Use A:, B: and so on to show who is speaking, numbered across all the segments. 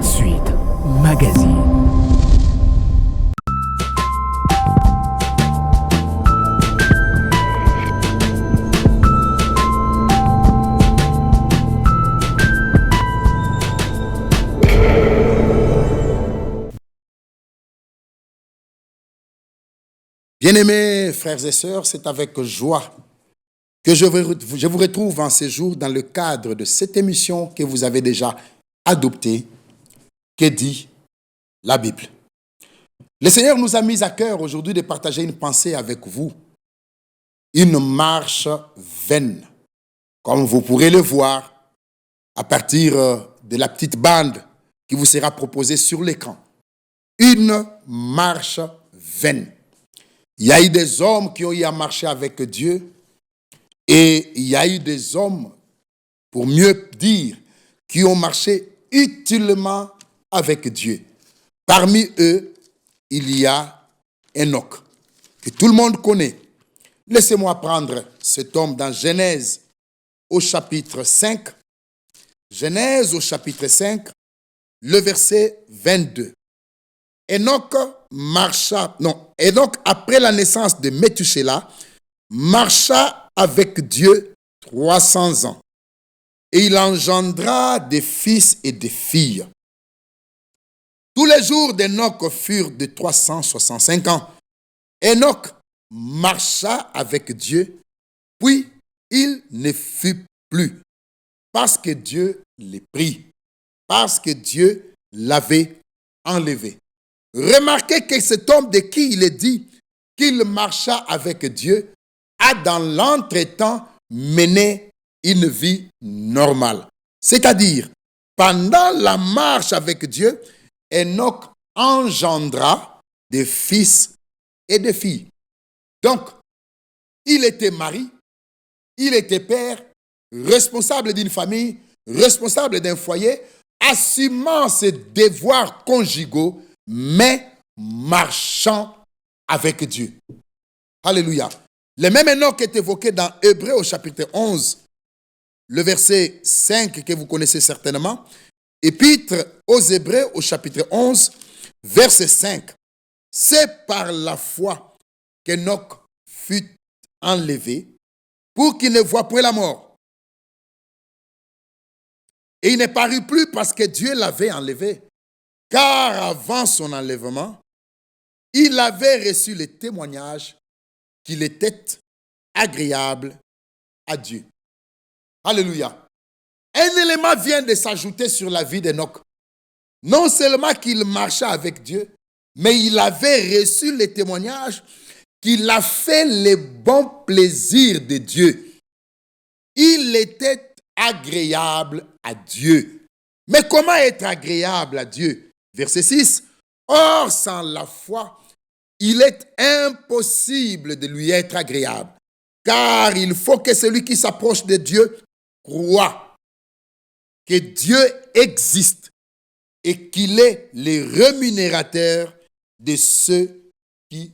A: de suite, magazine.
B: Bien-aimés frères et sœurs, c'est avec joie que je vous retrouve en ces jours dans le cadre de cette émission que vous avez déjà adoptée, que dit la Bible. Le Seigneur nous a mis à cœur aujourd'hui de partager une pensée avec vous, une marche vaine, comme vous pourrez le voir à partir de la petite bande qui vous sera proposée sur l'écran. Une marche vaine. Il y a eu des hommes qui ont eu à marcher avec Dieu et il y a eu des hommes, pour mieux dire, qui ont marché utilement avec Dieu. Parmi eux, il y a Enoch, que tout le monde connaît. Laissez-moi prendre cet homme dans Genèse au chapitre 5. Genèse au chapitre 5, le verset 22. Enoch, après la naissance de Méthusélah, marcha avec Dieu 300 ans. Et il engendra des fils et des filles. Tous les jours d'Enoch furent de 365 ans. Enoch marcha avec Dieu, puis il ne fut plus, parce que Dieu l'ait pris, parce que Dieu l'avait enlevé. Remarquez que cet homme de qui il est dit qu'il marcha avec Dieu a dans l'entretemps mené une vie normale. C'est-à-dire, pendant la marche avec Dieu, Enoch engendra des fils et des filles. Donc, il était mari, il était père, responsable d'une famille, responsable d'un foyer, assumant ses devoirs conjugaux, mais marchant avec Dieu. Alléluia. Le même Enoch est évoqué dans Hébreux au chapitre 11, le verset 5 que vous connaissez certainement. Épître aux Hébreux au chapitre 11, verset 5. C'est par la foi qu'Enoch fut enlevé pour qu'il ne voie point la mort. Et il ne parut plus parce que Dieu l'avait enlevé. Car avant son enlèvement, il avait reçu le témoignage qu'il était agréable à Dieu. Alléluia. Un élément vient de s'ajouter sur la vie d'Enoch. Non seulement qu'il marchait avec Dieu, mais il avait reçu le témoignage qu'il a fait le bon plaisir de Dieu. Il était agréable à Dieu. Mais comment être agréable à Dieu? Verset 6. Or, sans la foi, il est impossible de lui être agréable, car il faut que celui qui s'approche de Dieu croit que Dieu existe et qu'il est le rémunérateur de ceux qui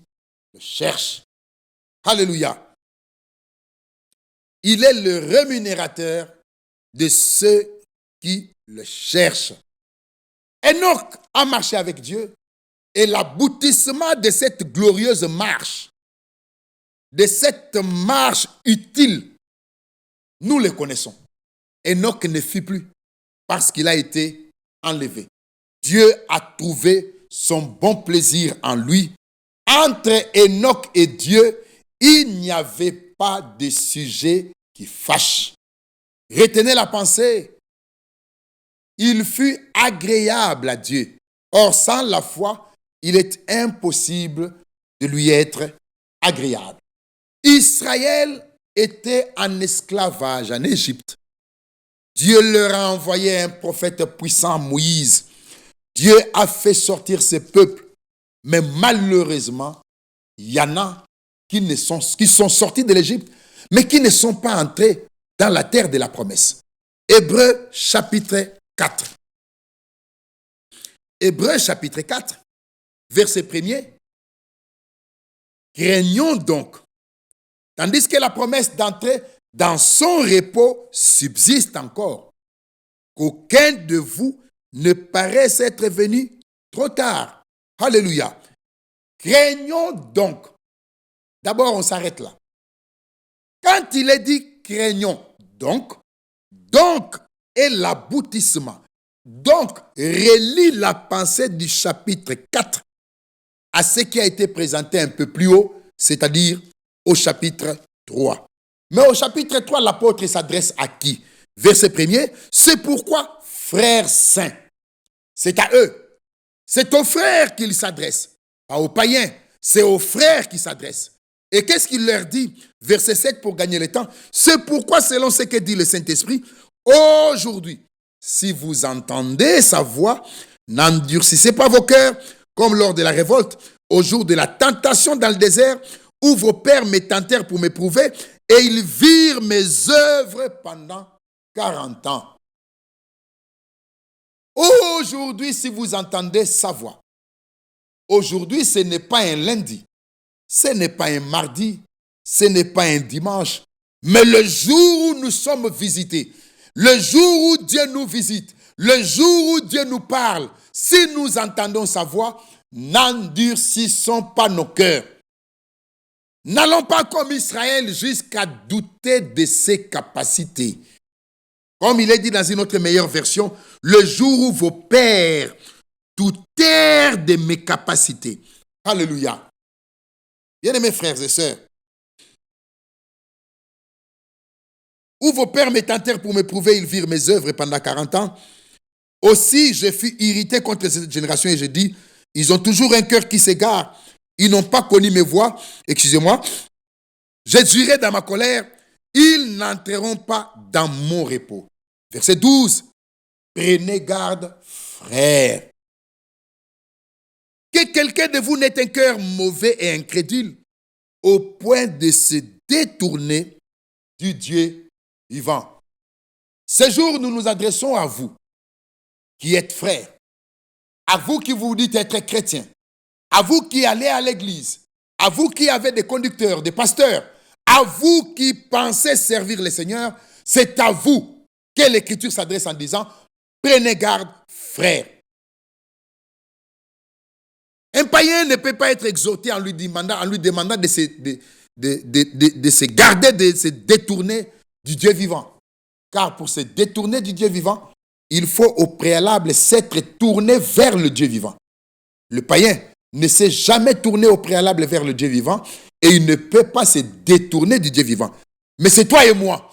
B: le cherchent. Alléluia. Il est le rémunérateur de ceux qui le cherchent. Enoch a marché avec Dieu et l'aboutissement de cette glorieuse marche, de cette marche utile, nous le connaissons. Enoch ne fut plus parce qu'il a été enlevé. Dieu a trouvé son bon plaisir en lui. Entre Enoch et Dieu, il n'y avait pas de sujet qui fâche. Retenez la pensée. Il fut agréable à Dieu. Or, sans la foi, il est impossible de lui être agréable. Israël était en esclavage en Égypte. Dieu leur a envoyé un prophète puissant, Moïse. Dieu a fait sortir ses peuples. Mais malheureusement, il y en a qui sont sortis de l'Égypte, mais qui ne sont pas entrés dans la terre de la promesse. Hébreux chapitre 4. Hébreux chapitre 4, verset 1er. Craignons donc, tandis que la promesse d'entrer dans son repos subsiste encore, qu'aucun de vous ne paraissent être venus trop tard. Alléluia. Craignons donc. D'abord, on s'arrête là. Quand il est dit craignons donc est l'aboutissement. Donc, relie la pensée du chapitre 4 à ce qui a été présenté un peu plus haut, c'est-à-dire au chapitre 3. Mais au chapitre 3, l'apôtre s'adresse à qui? Verset 1er, c'est pourquoi, frères saints, c'est à eux. C'est aux frères qu'il s'adresse, pas aux païens. C'est aux frères qu'il s'adresse. Et qu'est-ce qu'il leur dit? Verset 7 pour gagner le temps. C'est pourquoi, selon ce que dit le Saint-Esprit, aujourd'hui, si vous entendez sa voix, n'endurcissez pas vos cœurs comme lors de la révolte, au jour de la tentation dans le désert, où vos pères me tentèrent pour m'éprouver, et ils virent mes œuvres pendant 40 ans. Aujourd'hui, si vous entendez sa voix, aujourd'hui, ce n'est pas un lundi, ce n'est pas un mardi, ce n'est pas un dimanche, mais le jour où nous sommes visités, le jour où Dieu nous visite, le jour où Dieu nous parle, si nous entendons sa voix, n'endurcissons pas nos cœurs. N'allons pas comme Israël jusqu'à douter de ses capacités. Comme il est dit dans une autre meilleure version, le jour où vos pères doutèrent de mes capacités. Alléluia. Bien-aimés frères et sœurs, où vos pères me tentèrent pour m'éprouver, ils virent mes œuvres pendant 40 ans. Aussi, je fus irrité contre cette génération et je dis, ils ont toujours un cœur qui s'égare. Ils n'ont pas connu mes voies. Excusez-moi. Je dirai dans ma colère, ils n'entreront pas dans mon repos. Verset 12. Prenez garde, frères. Que quelqu'un de vous n'ait un cœur mauvais et incrédule au point de se détourner du Dieu vivant. Ce jour, nous nous adressons à vous qui êtes frères, à vous qui vous dites être chrétiens, à vous qui allez à l'église, à vous qui avez des conducteurs, des pasteurs, à vous qui pensez servir le Seigneur, c'est à vous que l'Écriture s'adresse en disant, prenez garde, frères. Un païen ne peut pas être exhorté en lui demandant de se garder, de se détourner du Dieu vivant. Car pour se détourner du Dieu vivant, il faut au préalable s'être tourné vers le Dieu vivant. Le païen ne s'est jamais tourné au préalable vers le Dieu vivant et il ne peut pas se détourner du Dieu vivant. Mais c'est toi et moi.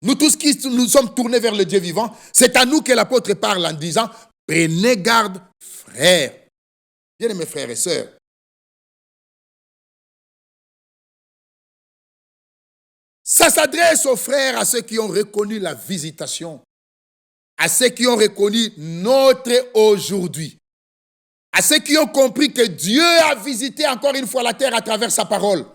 B: Nous tous qui nous sommes tournés vers le Dieu vivant, c'est à nous que l'apôtre parle en disant « Prenez garde, frères ». Bien mes frères et sœurs, ça s'adresse aux frères, à ceux qui ont reconnu la visitation, à ceux qui ont reconnu notre aujourd'hui, à ceux qui ont compris que Dieu a visité encore une fois la terre à travers sa parole.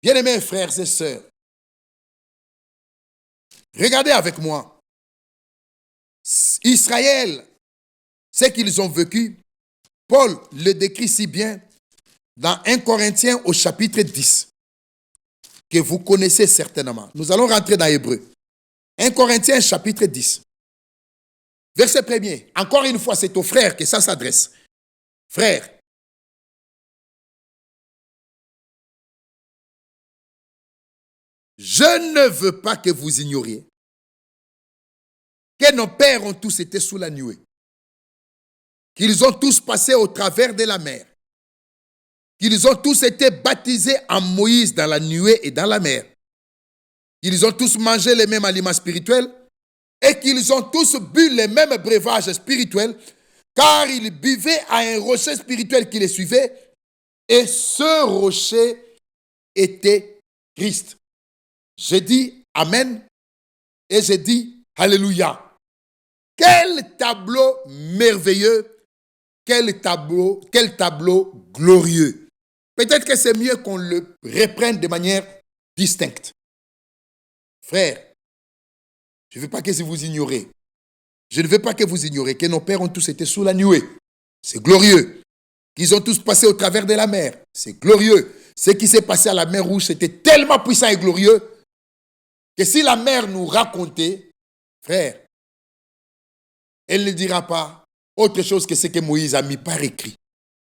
B: Bien-aimés frères et sœurs, regardez avec moi. Israël, ce qu'ils ont vécu, Paul le décrit si bien dans 1 Corinthiens au chapitre 10, que vous connaissez certainement. Nous allons rentrer dans Hébreu. 1 Corinthiens chapitre 10. Verset 1er. Encore une fois, c'est aux frères que ça s'adresse. Frères, je ne veux pas que vous ignoriez que nos pères ont tous été sous la nuée, qu'ils ont tous passé au travers de la mer, qu'ils ont tous été baptisés en Moïse dans la nuée et dans la mer, qu'ils ont tous mangé les mêmes aliments spirituels et qu'ils ont tous bu les mêmes breuvages spirituels, car ils buvaient à un rocher spirituel qui les suivait, et ce rocher était Christ. J'ai dit Amen et j'ai dit Alléluia. Quel tableau merveilleux, quel tableau glorieux. Peut-être que c'est mieux qu'on le reprenne de manière distincte. Frères, je ne veux pas que vous ignorez. Je ne veux pas que vous ignorez que nos pères ont tous été sous la nuée. C'est glorieux. Qu'ils ont tous passé au travers de la mer. C'est glorieux. Ce qui s'est passé à la mer Rouge, c'était tellement puissant et glorieux que si la mer nous racontait, Frère, elle ne dira pas autre chose que ce que Moïse a mis par écrit.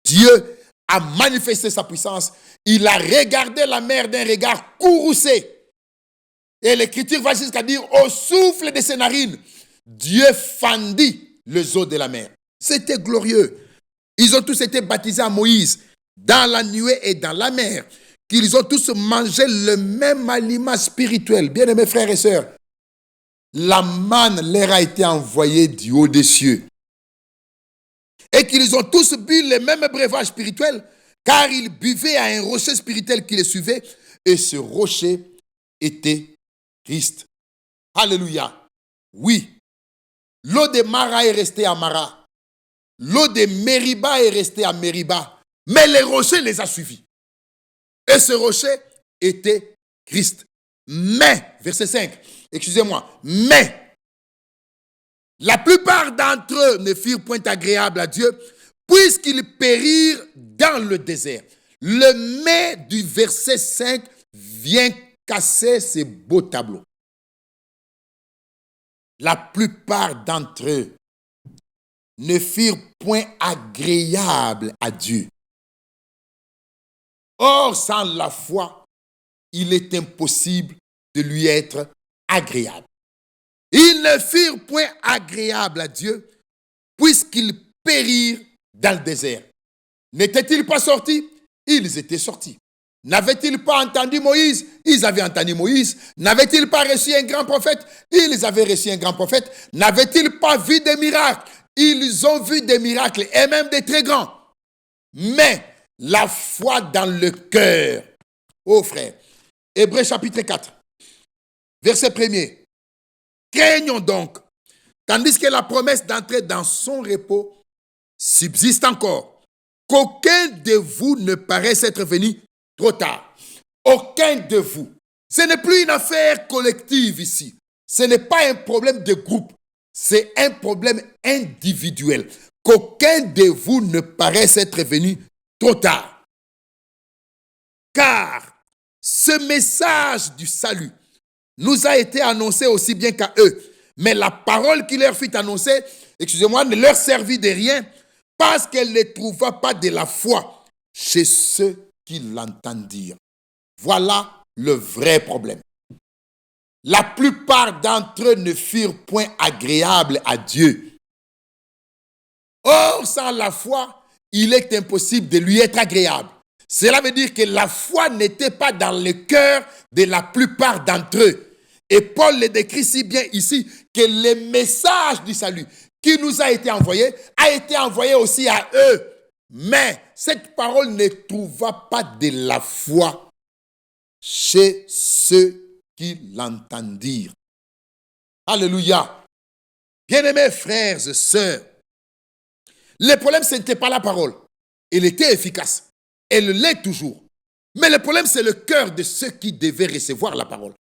B: Dieu a manifesté sa puissance. Il a regardé la mer d'un regard courroucé. Et l'écriture va jusqu'à dire, au souffle de ses narines, Dieu fendit les eaux de la mer. C'était glorieux. Ils ont tous été baptisés à Moïse, dans la nuée et dans la mer, qu'ils ont tous mangé le même aliment spirituel. Bien-aimés frères et sœurs, la manne leur a été envoyée du haut des cieux. Et qu'ils ont tous bu le même breuvage spirituel, car ils buvaient à un rocher spirituel qui les suivait, et ce rocher était Christ. Alléluia. Oui, l'eau de Mara est restée à Mara. L'eau de Mériba est restée à Mériba. Mais le rocher les a suivis. Et ce rocher était Christ. Mais, verset 5, excusez-moi, mais la plupart d'entre eux ne furent point agréables à Dieu, puisqu'ils périrent dans le désert. Le mais du verset 5 vient casser ces beaux tableaux. La plupart d'entre eux ne furent point agréables à Dieu. Or, sans la foi, il est impossible de lui être agréable. Ils ne furent point agréables à Dieu, puisqu'ils périrent dans le désert. N'étaient-ils pas sortis? Ils étaient sortis. N'avaient-ils pas entendu Moïse? Ils avaient entendu Moïse. N'avaient-ils pas reçu un grand prophète? Ils avaient reçu un grand prophète. N'avaient-ils pas vu des miracles? Ils ont vu des miracles, et même des très grands. Mais la foi dans le cœur. Oh frère, Hébreux chapitre 4, verset 1er. Craignons donc, tandis que la promesse d'entrer dans son repos subsiste encore, qu'aucun de vous ne paraisse être venu trop tard. Aucun de vous. Ce n'est plus une affaire collective ici. Ce n'est pas un problème de groupe. C'est un problème individuel. Qu'aucun de vous ne paraisse être venu trop tard. Car ce message du salut nous a été annoncé aussi bien qu'à eux. Mais la parole qui leur fut annoncée, excusez-moi, ne leur servit de rien parce qu'elle ne trouva pas de la foi chez ceux qui l'entendirent. Voilà le vrai problème. La plupart d'entre eux ne furent point agréables à Dieu. Or, sans la foi, il est impossible de lui être agréable. Cela veut dire que la foi n'était pas dans le cœur de la plupart d'entre eux. Et Paul le décrit si bien ici que le message du salut qui nous a été envoyé aussi à eux. Mais cette parole ne trouva pas de la foi chez ceux qui l'entendirent. Alléluia. Bien-aimés frères et sœurs, le problème, ce n'était pas la parole. Elle était efficace. Elle l'est toujours. Mais le problème, c'est le cœur de ceux qui devaient recevoir la parole.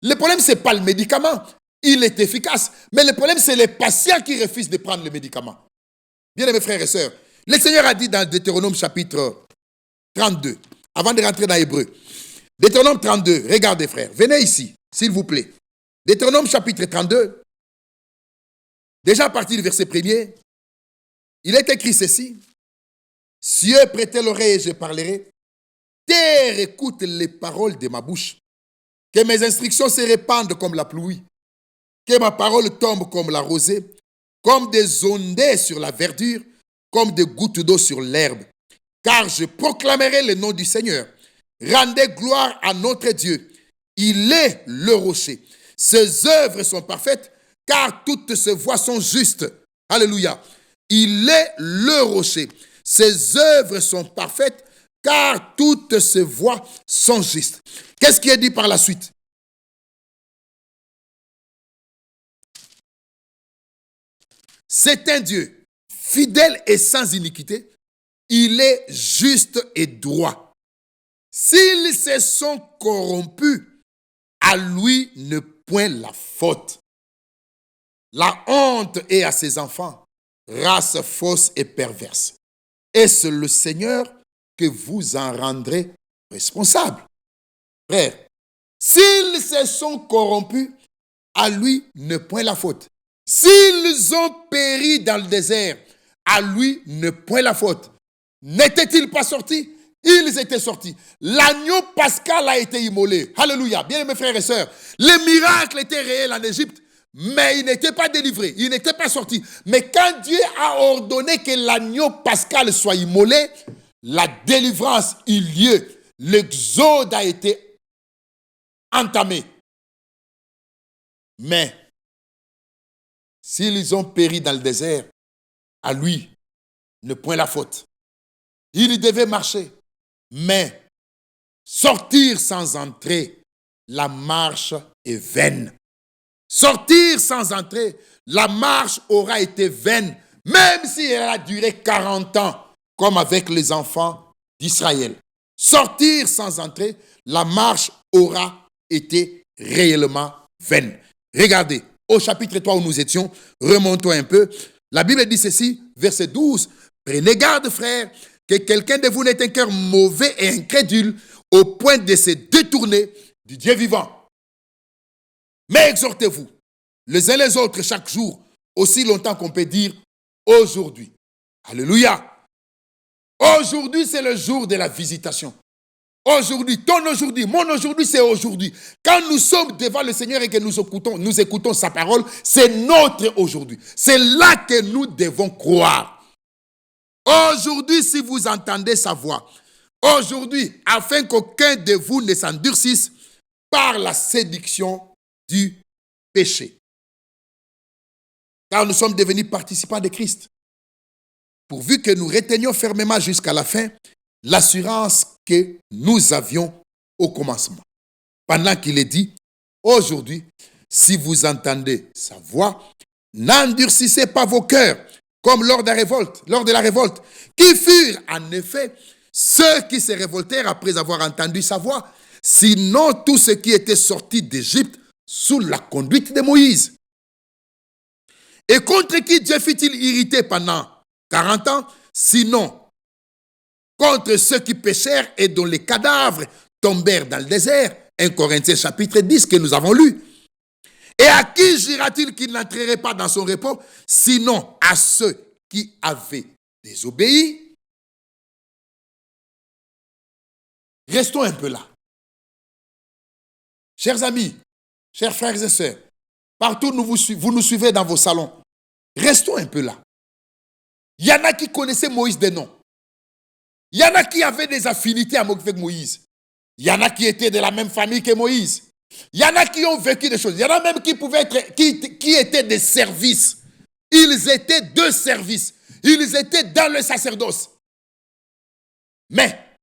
B: Le problème, ce n'est pas le médicament. Il est efficace. Mais le problème, c'est les patients qui refusent de prendre le médicament. Bien-aimés frères et sœurs, le Seigneur a dit dans Deutéronome chapitre 32, avant de rentrer dans Hébreu. Deutéronome 32, regardez frères, venez ici, s'il vous plaît. Deutéronome chapitre 32, déjà à partir du verset 1er, il est écrit ceci. Cieux, prêtez l'oreille et je parlerai. Terre, écoute les paroles de ma bouche. Que mes instructions se répandent comme la pluie. Que ma parole tombe comme la rosée, comme des ondées sur la verdure, comme des gouttes d'eau sur l'herbe. Car je proclamerai le nom du Seigneur. Rendez gloire à notre Dieu. Il est le rocher. Ses œuvres sont parfaites, car toutes ses voies sont justes. Alléluia. Il est le rocher. Ses œuvres sont parfaites, car toutes ses voies sont justes. Qu'est-ce qui est dit par la suite? C'est un Dieu fidèle et sans iniquité. Il est juste et droit. S'ils se sont corrompus, à lui ne point la faute. La honte est à ses enfants, race fausse et perverse. Est-ce le Seigneur que vous en rendrez responsable? Frère, s'ils se sont corrompus, à lui ne point la faute. S'ils ont péri dans le désert, à lui ne point la faute. N'étaient-ils pas sortis? Ils étaient sortis. L'agneau pascal a été immolé. Alléluia. Bien mes frères et sœurs, les miracles étaient réels en Égypte, mais ils n'étaient pas délivrés, ils n'étaient pas sortis. Mais quand Dieu a ordonné que l'agneau pascal soit immolé, la délivrance eut lieu. L'exode a été entamé. Mais s'ils ont péri dans le désert, à lui ne point la faute. Il devait marcher, mais sortir sans entrer, la marche est vaine. Sortir sans entrer, la marche aura été vaine, même si elle a duré 40 ans, comme avec les enfants d'Israël. Sortir sans entrer, la marche aura été réellement vaine. Regardez, au chapitre 3 où nous étions, remontons un peu. La Bible dit ceci, verset 12. Prenez garde, frères, que quelqu'un de vous n'ait un cœur mauvais et incrédule au point de se détourner du Dieu vivant. Mais exhortez-vous les uns les autres chaque jour, aussi longtemps qu'on peut dire aujourd'hui. Alléluia. Aujourd'hui, c'est le jour de la visitation. Aujourd'hui, ton aujourd'hui, mon aujourd'hui, c'est aujourd'hui. Quand nous sommes devant le Seigneur et que nous écoutons sa parole, c'est notre aujourd'hui. C'est là que nous devons croire. Aujourd'hui, si vous entendez sa voix, aujourd'hui, afin qu'aucun de vous ne s'endurcisse par la séduction du péché. Car nous sommes devenus participants de Christ. Pourvu que nous retenions fermement jusqu'à la fin l'assurance que nous avions au commencement. Pendant qu'il est dit, aujourd'hui, si vous entendez sa voix, n'endurcissez pas vos cœurs, comme lors de la révolte, qui furent en effet ceux qui se révoltèrent après avoir entendu sa voix, sinon tous ceux qui étaient sortis d'Égypte sous la conduite de Moïse. Et contre qui Dieu fut-il irrité pendant 40 ans, sinon contre ceux qui péchèrent et dont les cadavres tombèrent dans le désert. 1 Corinthiens chapitre 10 que nous avons lu. Et à qui jura-t-il qu'il n'entrerait pas dans son repos, sinon à ceux qui avaient désobéi? Restons un peu là. Chers amis, chers frères et sœurs, partout où vous nous suivez dans vos salons, restons un peu là. Il y en a qui connaissaient Moïse de nom. Il y en a qui avaient des affinités avec Moïse. Il y en a qui étaient de la même famille que Moïse. Il y en a qui ont vécu des choses. Il y en a même qui pouvaient être, qui étaient des services. Ils étaient de service. Ils étaient dans le sacerdoce. Mais,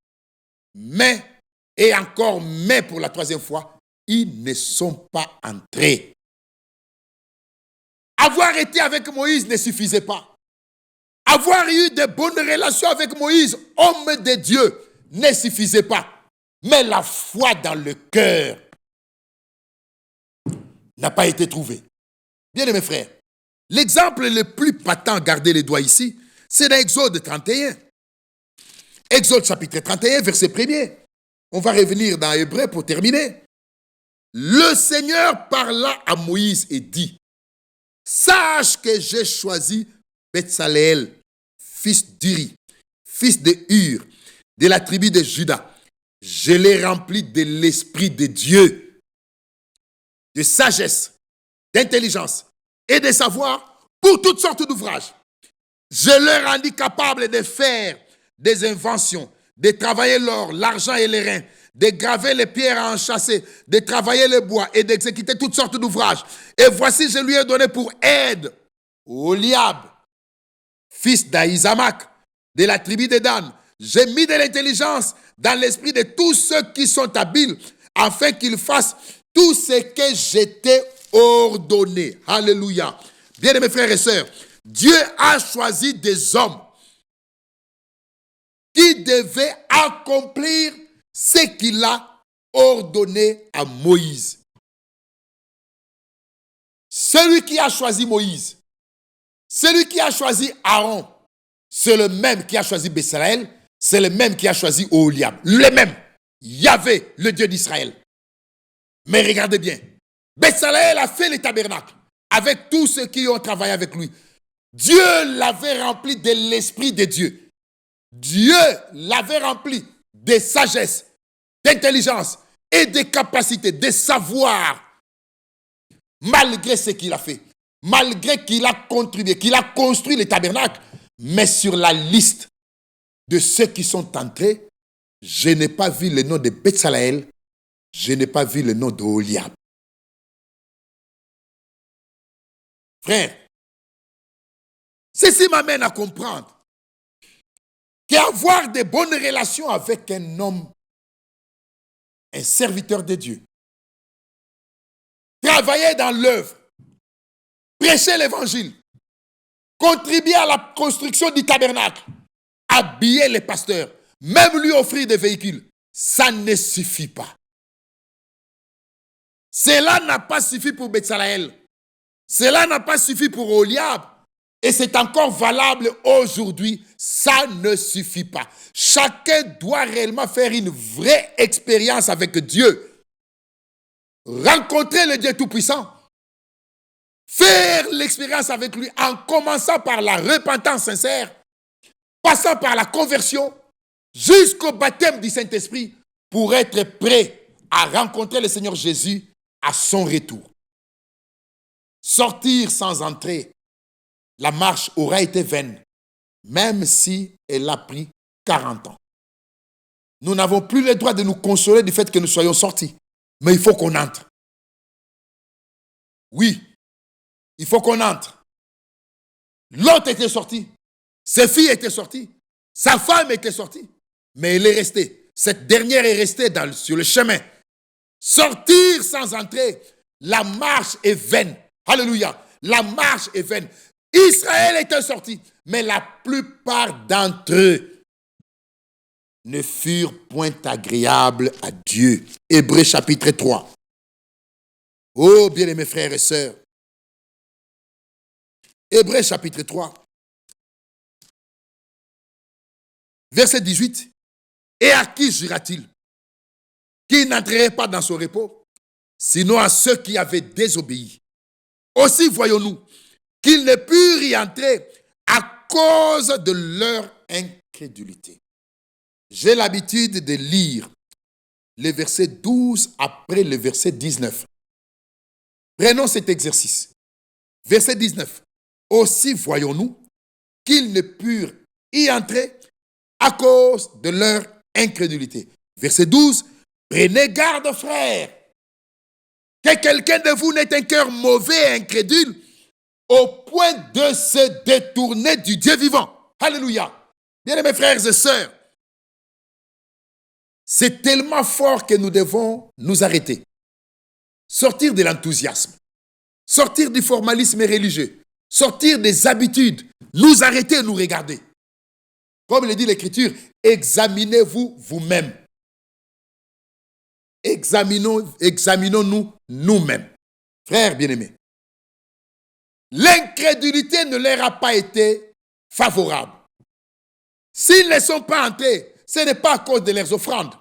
B: et encore mais pour la troisième fois, ils ne sont pas entrés. Avoir été avec Moïse ne suffisait pas. Avoir eu de bonnes relations avec Moïse, homme de Dieu, ne suffisait pas. Mais la foi dans le cœur n'a pas été trouvée. Bien mes frères, l'exemple le plus patent, gardez les doigts ici, c'est dans Exode 31. Exode chapitre 31, verset 1er. On va revenir dans Hébreu pour terminer. Le Seigneur parla à Moïse et dit, « Sache que j'ai choisi Betsaleel, fils d'Uri, fils de Hur, de la tribu de Juda. Je l'ai rempli de l'Esprit de Dieu, de sagesse, d'intelligence et de savoir pour toutes sortes d'ouvrages. Je le rendis capable de faire des inventions, de travailler l'or, l'argent et les reins, de graver les pierres à enchâsser, de travailler le bois et d'exécuter toutes sortes d'ouvrages. Et voici, je lui ai donné pour aide Oliab, fils d'Ahisamach, de la tribu de Dan. J'ai mis de l'intelligence dans l'esprit de tous ceux qui sont habiles, afin qu'ils fassent tout ce que j'étais ordonné. Alléluia. Bien mes frères et sœurs, Dieu a choisi des hommes qui devaient accomplir ce qu'il a ordonné à Moïse. Celui qui a choisi Moïse, celui qui a choisi Aaron, c'est le même qui a choisi Betsaleel, c'est le même qui a choisi Oholiab. Le même. Yahvé, le Dieu d'Israël. Mais regardez bien. Bezalel a fait le tabernacle avec tous ceux qui ont travaillé avec lui. Dieu l'avait rempli de l'Esprit de Dieu. Dieu l'avait rempli de sagesse, d'intelligence et de capacité, de savoir, malgré ce qu'il a fait, malgré qu'il a contribué, qu'il a construit le tabernacle, mais sur la liste de ceux qui sont entrés, je n'ai pas vu le nom de Bezalel, je n'ai pas vu le nom d'Oliab. Frère, ceci m'amène à comprendre qu'avoir de bonnes relations avec un homme, un serviteur de Dieu, travailler dans l'œuvre, prêcher l'évangile, contribuer à la construction du tabernacle, habiller les pasteurs, même lui offrir des véhicules, ça ne suffit pas. Cela n'a pas suffi pour Bezalel. Cela n'a pas suffi pour Oliab. Et c'est encore valable aujourd'hui. Ça ne suffit pas. Chacun doit réellement faire une vraie expérience avec Dieu. Rencontrer le Dieu Tout-Puissant. Faire l'expérience avec lui en commençant par la repentance sincère, passant par la conversion, jusqu'au baptême du Saint-Esprit pour être prêt à rencontrer le Seigneur Jésus à son retour. Sortir sans entrer, la marche aura été vaine, même si elle a pris 40 ans. Nous n'avons plus le droit de nous consoler du fait que nous soyons sortis, mais il faut qu'on entre. Oui, il faut qu'on entre. L'autre était sorti, ses filles étaient sorties, sa femme était sortie, mais elle est restée. Cette dernière est restée sur le chemin. Sortir sans entrer, la marche est vaine. Alléluia. La marche est vaine. Israël était sorti, mais la plupart d'entre eux ne furent point agréables à Dieu. Hébreux chapitre 3. Oh, bien-aimés frères et sœurs. Hébreux chapitre 3. Verset 18. Et à qui jura-t-il? Qui n'entrerait pas dans son repos, sinon à ceux qui avaient désobéi. Aussi voyons-nous qu'ils ne purent y entrer à cause de leur incrédulité. J'ai l'habitude de lire le verset 12 après le verset 19. Prenons cet exercice. Verset 19. Aussi voyons-nous qu'ils ne purent y entrer à cause de leur incrédulité. Verset 12. Prenez garde, frères, que quelqu'un de vous n'ait un cœur mauvais et incrédule au point de se détourner du Dieu vivant. Alléluia. Bien-aimés frères et sœurs, c'est tellement fort que nous devons nous arrêter. Sortir de l'enthousiasme, sortir du formalisme religieux, sortir des habitudes, nous arrêter et nous regarder. Comme le dit l'Écriture, examinez-vous vous-même. Examinons-nous nous-mêmes. Frères bien-aimés, l'incrédulité ne leur a pas été favorable. S'ils ne sont pas entrés, ce n'est pas à cause de leurs offrandes.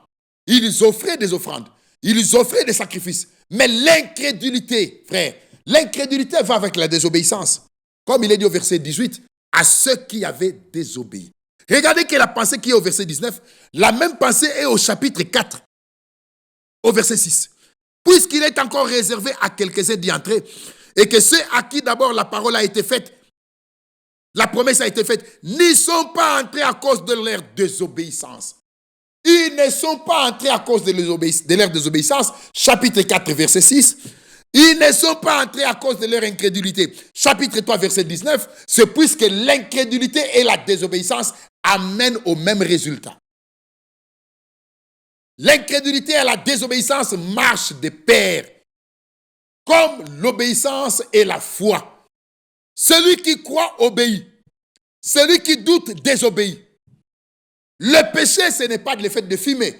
B: Ils offraient des offrandes, ils offraient des sacrifices. Mais l'incrédulité, frère, l'incrédulité va avec la désobéissance. Comme il est dit au verset 18, à ceux qui avaient désobéi. Regardez que la pensée qui est au verset 19, la même pensée est au chapitre 4. Au verset 6. Puisqu'il est encore réservé à quelques-uns d'y entrer, et que ceux à qui d'abord la parole a été faite, la promesse a été faite, n'y sont pas entrés à cause de leur désobéissance. Ils ne sont pas entrés à cause de leur désobéissance. Chapitre 4, verset 6. Ils ne sont pas entrés à cause de leur incrédulité. Chapitre 3, verset 19. C'est puisque l'incrédulité et la désobéissance amènent au même résultat. L'incrédulité et la désobéissance marchent de pair, comme l'obéissance et la foi. Celui qui croit obéit, celui qui doute désobéit. Le péché, ce n'est pas le fait de fumer,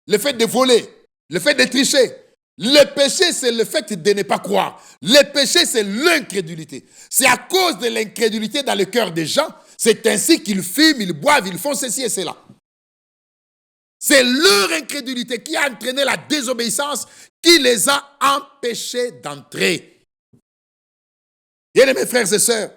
B: le fait de voler, le fait de tricher. Le péché, c'est le fait de ne pas croire. Le péché, c'est l'incrédulité. C'est à cause de l'incrédulité dans le cœur des gens, c'est ainsi qu'ils fument, ils boivent, ils font ceci et cela. C'est leur incrédulité qui a entraîné la désobéissance qui les a empêchés d'entrer. Bien mes frères et sœurs,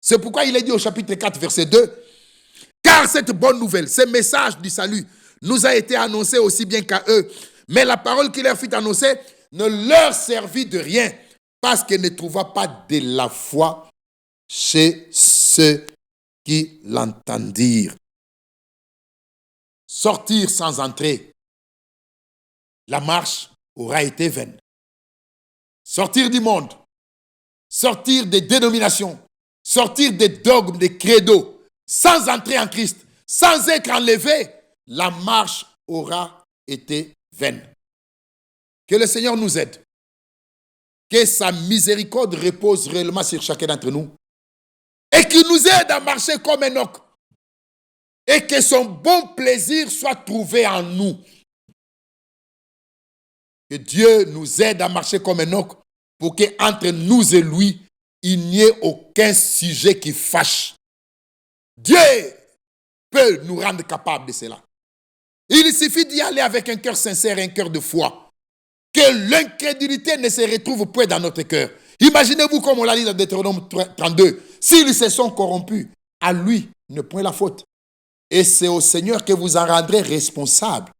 B: c'est pourquoi il est dit au chapitre 4, verset 2, « Car cette bonne nouvelle, ce message du salut, nous a été annoncé aussi bien qu'à eux. Mais la parole qu'il leur fit annoncer ne leur servit de rien, parce qu'elle ne trouva pas de la foi chez ceux qui l'entendirent. » Sortir sans entrer, la marche aura été vaine. Sortir du monde, sortir des dénominations, sortir des dogmes, des credos, sans entrer en Christ, sans être enlevé, la marche aura été vaine. Que le Seigneur nous aide. Que sa miséricorde repose réellement sur chacun d'entre nous. Et qu'il nous aide à marcher comme Enoch. Et que son bon plaisir soit trouvé en nous. Que Dieu nous aide à marcher comme Enoch pour qu'entre nous et lui, il n'y ait aucun sujet qui fâche. Dieu peut nous rendre capables de cela. Il suffit d'y aller avec un cœur sincère et un cœur de foi. Que l'incrédulité ne se retrouve point dans notre cœur. Imaginez-vous comme on l'a dit dans Deutéronome 32. S'ils se sont corrompus, à lui ne point la faute. Et c'est au Seigneur que vous en rendrez responsable.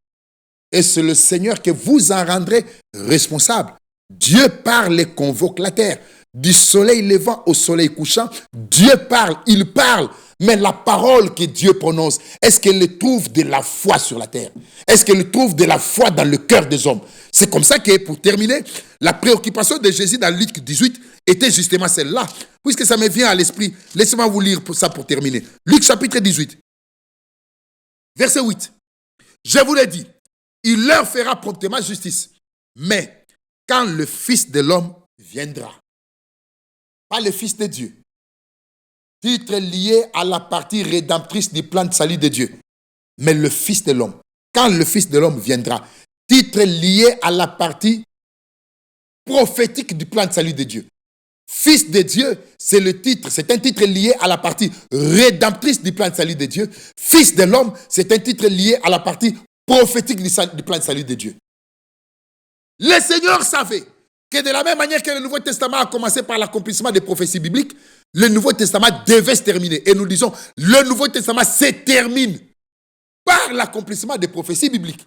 B: Et c'est le Seigneur que vous en rendrez responsable. Dieu parle et convoque la terre. Du soleil levant au soleil couchant, Dieu parle, il parle. Mais la parole que Dieu prononce, est-ce qu'elle trouve de la foi sur la terre? Est-ce qu'elle trouve de la foi dans le cœur des hommes? C'est comme ça que, pour terminer, la préoccupation de Jésus dans Luc 18 était justement celle-là. Puisque ça me vient à l'esprit, laissez-moi vous lire ça pour terminer. Luc chapitre 18, verset 8. Je vous l'ai dit, il leur fera promptement justice. Mais quand le Fils de l'homme viendra, pas le Fils de Dieu, titre lié à la partie rédemptrice du plan de salut de Dieu, mais le Fils de l'homme, quand le Fils de l'homme viendra, titre lié à la partie prophétique du plan de salut de Dieu. Fils de Dieu, c'est le titre, c'est un titre lié à la partie rédemptrice du plan de salut de Dieu. Fils de l'homme, c'est un titre lié à la partie prophétique du plan de salut de Dieu. Le Seigneur savait que de la même manière que le Nouveau Testament a commencé par l'accomplissement des prophéties bibliques, le Nouveau Testament devait se terminer. Et nous disons, le Nouveau Testament se termine par l'accomplissement des prophéties bibliques.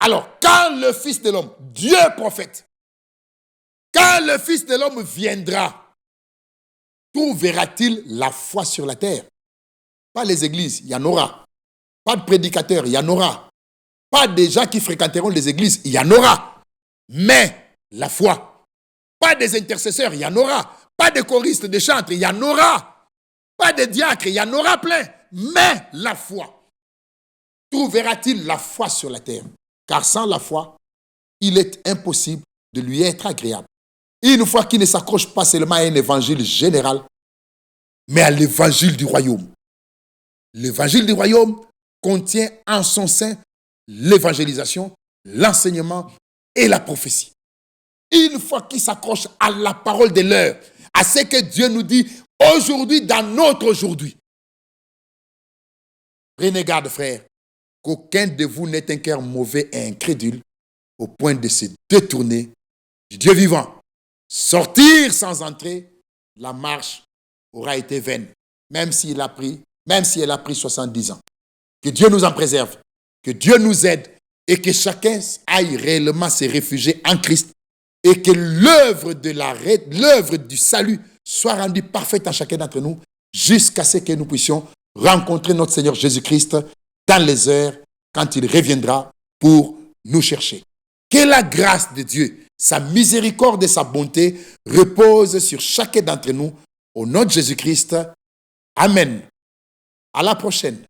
B: Alors, quand le Fils de l'homme, Dieu prophète, quand le Fils de l'homme viendra, trouvera-t-il la foi sur la terre? Pas les églises, il y en aura. Pas de prédicateurs, il y en aura. Pas des gens qui fréquenteront les églises, il y en aura. Mais la foi. Pas des intercesseurs, il y en aura. Pas de choristes, de chantres, il y en aura. Pas de diacres, il y en aura plein. Mais la foi. Trouvera-t-il la foi sur la terre? Car sans la foi, il est impossible de lui être agréable. Une fois qu'il ne s'accroche pas seulement à un évangile général, mais à l'évangile du royaume. L'évangile du royaume contient en son sein l'évangélisation, l'enseignement et la prophétie. Une fois qu'il s'accroche à la parole de l'heure, à ce que Dieu nous dit aujourd'hui dans notre aujourd'hui. Prenez garde, frères, qu'aucun de vous n'ait un cœur mauvais et incrédule au point de se détourner du Dieu vivant. Sortir sans entrer, la marche aura été vaine, même si elle a pris 70 ans. Que Dieu nous en préserve, que Dieu nous aide et que chacun aille réellement se réfugier en Christ et que l'œuvre du salut soit rendue parfaite en chacun d'entre nous jusqu'à ce que nous puissions rencontrer notre Seigneur Jésus-Christ dans les heures quand il reviendra pour nous chercher. Que la grâce de Dieu, sa miséricorde et sa bonté reposent sur chacun d'entre nous au nom de Jésus-Christ. Amen. À la prochaine.